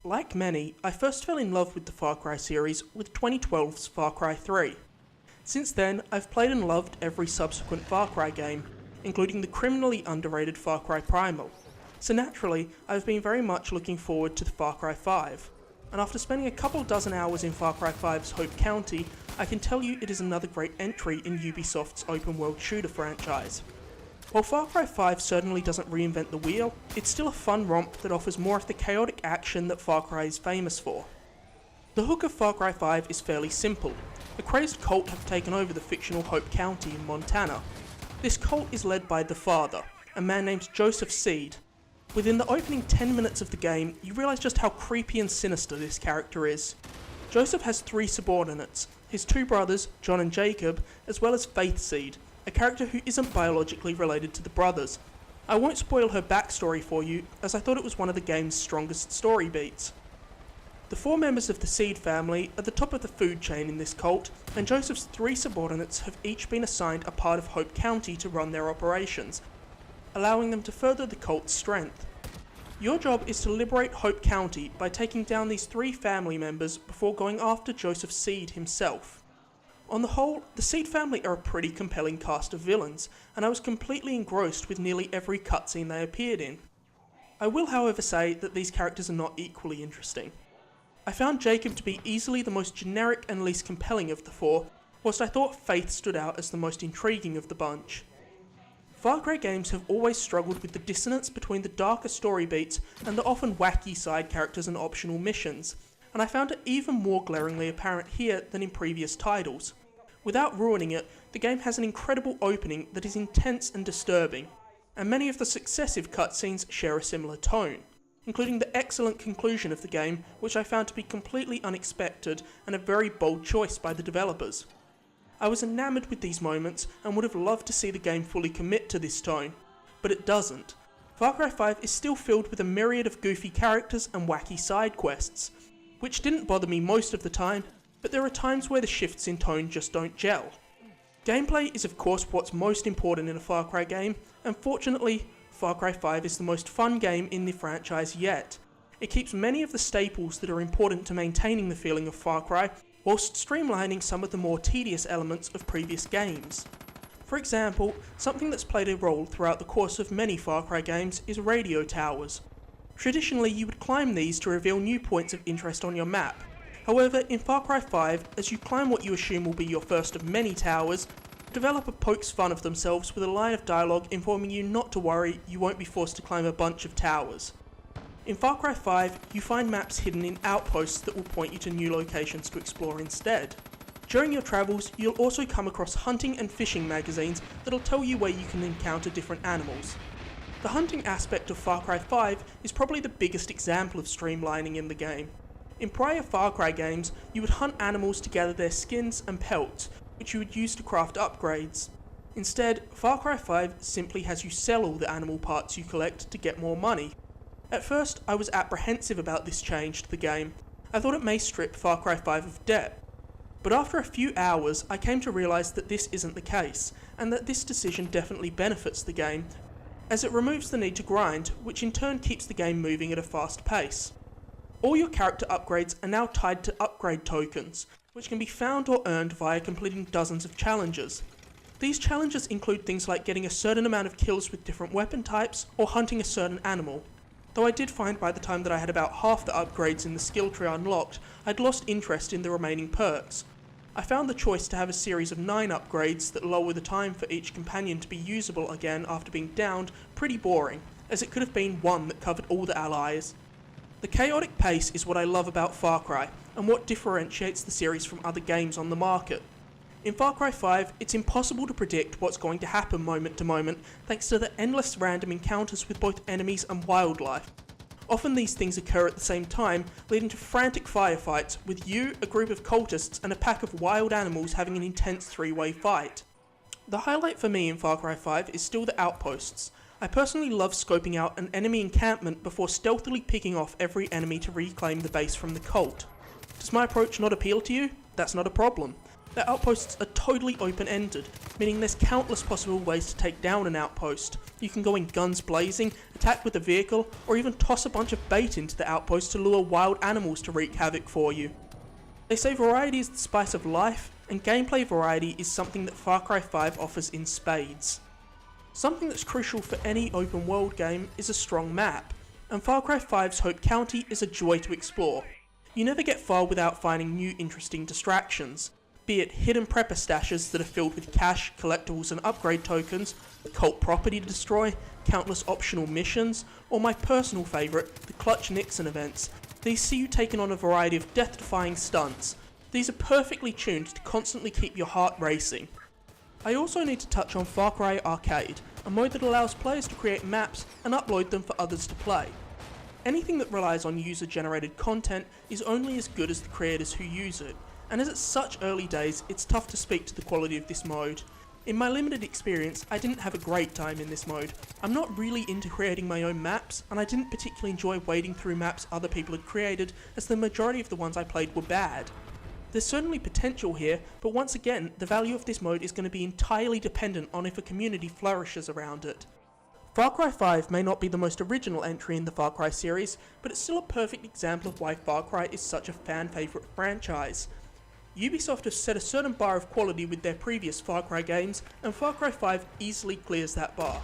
Like many, I first fell in love with the Far Cry series with 2012's Far Cry 3. Since then, I've played and loved every subsequent Far Cry game, including the criminally underrated Far Cry Primal. So naturally, I've been very much looking forward to the Far Cry 5. And after spending a couple dozen hours in Far Cry 5's Hope County, I can tell you it is another great entry in Ubisoft's open world shooter franchise. While Far Cry 5 certainly doesn't reinvent the wheel, it's still a fun romp that offers more of the chaotic action that Far Cry is famous for. The hook of Far Cry 5 is fairly simple. A crazed cult have taken over the fictional Hope County in Montana. This cult is led by the father, a man named Joseph Seed. Within the opening 10 minutes of the game, you realise just how creepy and sinister this character is. Joseph has 3 subordinates, his 2 brothers, John and Jacob, as well as Faith Seed, a character who isn't biologically related to the brothers. I won't spoil her backstory for you, as I thought it was one of the game's strongest story beats. The 4 members of the Seed family are the top of the food chain in this cult, and Joseph's 3 subordinates have each been assigned a part of Hope County to run their operations, allowing them to further the cult's strength. Your job is to liberate Hope County by taking down these 3 family members before going after Joseph Seed himself. On the whole, the Seed family are a pretty compelling cast of villains, and I was completely engrossed with nearly every cutscene they appeared in. I will however say that these characters are not equally interesting. I found Jacob to be easily the most generic and least compelling of the 4, whilst I thought Faith stood out as the most intriguing of the bunch. Far Cry games have always struggled with the dissonance between the darker story beats and the often wacky side characters and optional missions, and I found it even more glaringly apparent here than in previous titles. Without ruining it, the game has an incredible opening that is intense and disturbing, and many of the successive cutscenes share a similar tone, including the excellent conclusion of the game, which I found to be completely unexpected and a very bold choice by the developers. I was enamoured with these moments and would have loved to see the game fully commit to this tone, but it doesn't. Far Cry 5 is still filled with a myriad of goofy characters and wacky side quests, which didn't bother me most of the time, but there are times where the shifts in tone just don't gel. Gameplay is of course what's most important in a Far Cry game, and fortunately, Far Cry 5 is the most fun game in the franchise yet. It keeps many of the staples that are important to maintaining the feeling of Far Cry, whilst streamlining some of the more tedious elements of previous games. For example, something that's played a role throughout the course of many Far Cry games is radio towers. Traditionally, you would climb these to reveal new points of interest on your map. However, in Far Cry 5, as you climb what you assume will be your first of many towers, the developer pokes fun of themselves with a line of dialogue informing you not to worry, you won't be forced to climb a bunch of towers. In Far Cry 5, you find maps hidden in outposts that will point you to new locations to explore instead. During your travels, you'll also come across hunting and fishing magazines that'll tell you where you can encounter different animals. The hunting aspect of Far Cry 5 is probably the biggest example of streamlining in the game. In prior Far Cry games, you would hunt animals to gather their skins and pelts, which you would use to craft upgrades. Instead, Far Cry 5 simply has you sell all the animal parts you collect to get more money. At first, I was apprehensive about this change to the game. I thought it may strip Far Cry 5 of depth. But after a few hours, I came to realise that this isn't the case, and that this decision definitely benefits the game, as it removes the need to grind, which in turn keeps the game moving at a fast pace. All your character upgrades are now tied to upgrade tokens, which can be found or earned via completing dozens of challenges. These challenges include things like getting a certain amount of kills with different weapon types, or hunting a certain animal. Though I did find by the time that I had about half the upgrades in the skill tree unlocked, I'd lost interest in the remaining perks. I found the choice to have a series of 9 upgrades that lower the time for each companion to be usable again after being downed pretty boring, as it could have been one that covered all the allies. The chaotic pace is what I love about Far Cry, and what differentiates the series from other games on the market. In Far Cry 5, it's impossible to predict what's going to happen moment to moment thanks to the endless random encounters with both enemies and wildlife. Often these things occur at the same time, leading to frantic firefights, with you, a group of cultists, and a pack of wild animals having an intense 3-way fight. The highlight for me in Far Cry 5 is still the outposts. I personally love scoping out an enemy encampment before stealthily picking off every enemy to reclaim the base from the cult. Does my approach not appeal to you? That's not a problem. Their outposts are totally open-ended, meaning there's countless possible ways to take down an outpost. You can go in guns blazing, attack with a vehicle, or even toss a bunch of bait into the outpost to lure wild animals to wreak havoc for you. They say variety is the spice of life, and gameplay variety is something that Far Cry 5 offers in spades. Something that's crucial for any open world game is a strong map, and Far Cry 5's Hope County is a joy to explore. You never get far without finding new interesting distractions, be it hidden prepper stashes that are filled with cash, collectibles and upgrade tokens, cult property to destroy, countless optional missions, or my personal favourite, the Clutch Nixon events. These see you taking on a variety of death-defying stunts. These are perfectly tuned to constantly keep your heart racing. I also need to touch on Far Cry Arcade, a mode that allows players to create maps and upload them for others to play. Anything that relies on user-generated content is only as good as the creators who use it, and as it's such early days, it's tough to speak to the quality of this mode. In my limited experience, I didn't have a great time in this mode. I'm not really into creating my own maps, and I didn't particularly enjoy wading through maps other people had created, as the majority of the ones I played were bad. There's certainly potential here, but once again, the value of this mode is going to be entirely dependent on if a community flourishes around it. Far Cry 5 may not be the most original entry in the Far Cry series, but it's still a perfect example of why Far Cry is such a fan favourite franchise. Ubisoft have set a certain bar of quality with their previous Far Cry games, and Far Cry 5 easily clears that bar.